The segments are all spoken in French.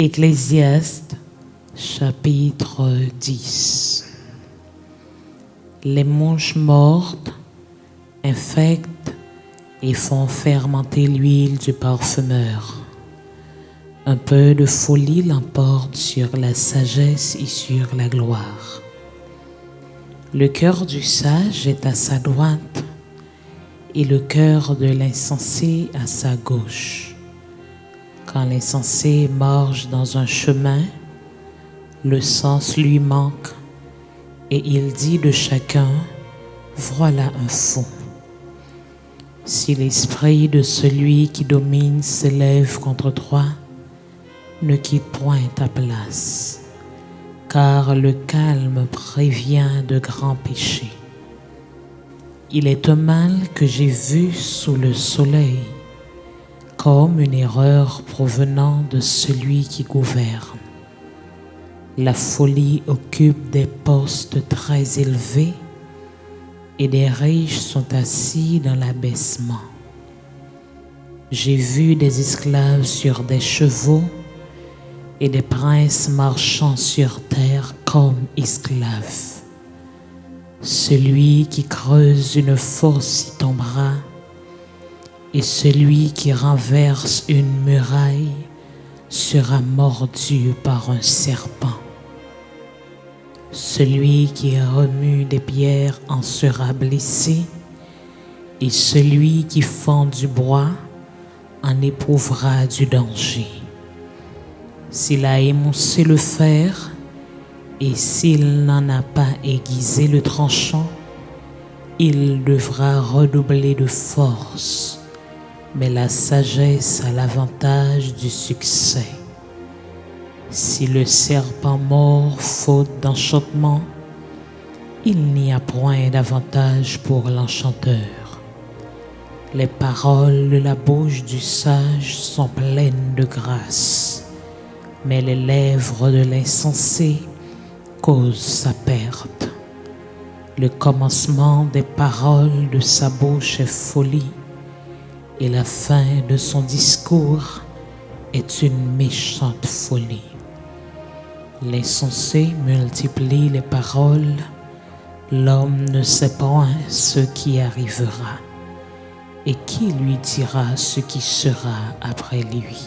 Ecclésiaste, chapitre 10. Les mouches mortes infectent et font fermenter l'huile du parfumeur. Un peu de folie l'emporte sur la sagesse et sur la gloire. Le cœur du sage est à sa droite et le cœur de l'insensé à sa gauche. Quand l'insensé marche dans un chemin, le sens lui manque et il dit de chacun, voilà un fou. Si l'esprit de celui qui domine s'élève contre toi, ne quitte point ta place, car le calme prévient de grands péchés. Il est un mal que j'ai vu sous le soleil, comme une erreur provenant de celui qui gouverne. La folie occupe des postes très élevés et des riches sont assis dans l'abaissement. J'ai vu des esclaves sur des chevaux et des princes marchant sur terre comme esclaves. Celui qui creuse une fosse y tombera, et celui qui renverse une muraille sera mordu par un serpent. Celui qui remue des pierres en sera blessé, et celui qui fend du bois en éprouvera du danger. S'il a émoussé le fer, et s'il n'en a pas aiguisé le tranchant, il devra redoubler de force. Mais la sagesse a l'avantage du succès. Si le serpent mord faute d'enchantement, il n'y a point d'avantage pour l'enchanteur. Les paroles de la bouche du sage sont pleines de grâce, mais les lèvres de l'insensé causent sa perte. Le commencement des paroles de sa bouche est folie, et la fin de son discours est une méchante folie. L'insensé multiplie les paroles, l'homme ne sait point ce qui arrivera, et qui lui dira ce qui sera après lui.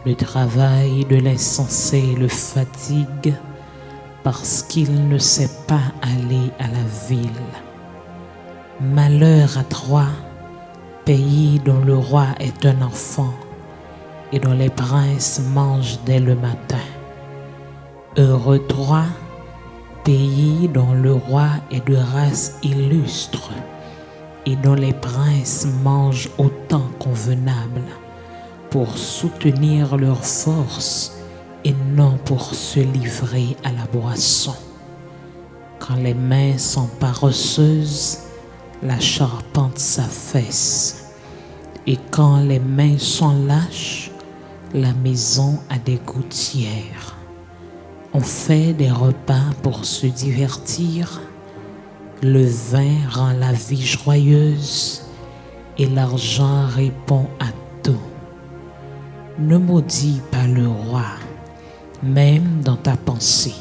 Le travail de l'insensé le fatigue parce qu'il ne sait pas aller à la ville. Malheur à Troie, pays dont le roi est un enfant et dont les princes mangent dès le matin. Heureux Troie, pays dont le roi est de race illustre et dont les princes mangent au temps convenable pour soutenir leur force et non pour se livrer à la boisson. Quand les mains sont paresseuses, la charpente s'affaisse, et quand les mains sont lâches, la maison a des gouttières. On fait des repas pour se divertir, le vin rend la vie joyeuse, et l'argent répond à tout. Ne maudis pas le roi, même dans ta pensée,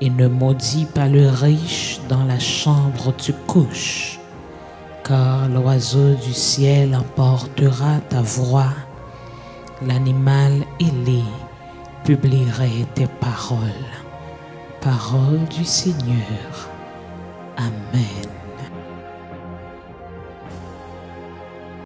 et ne maudis pas le riche dans la chambre où tu couches, car l'oiseau du ciel emportera ta voix, l'animal ailé publierait tes paroles. Parole du Seigneur. Amen.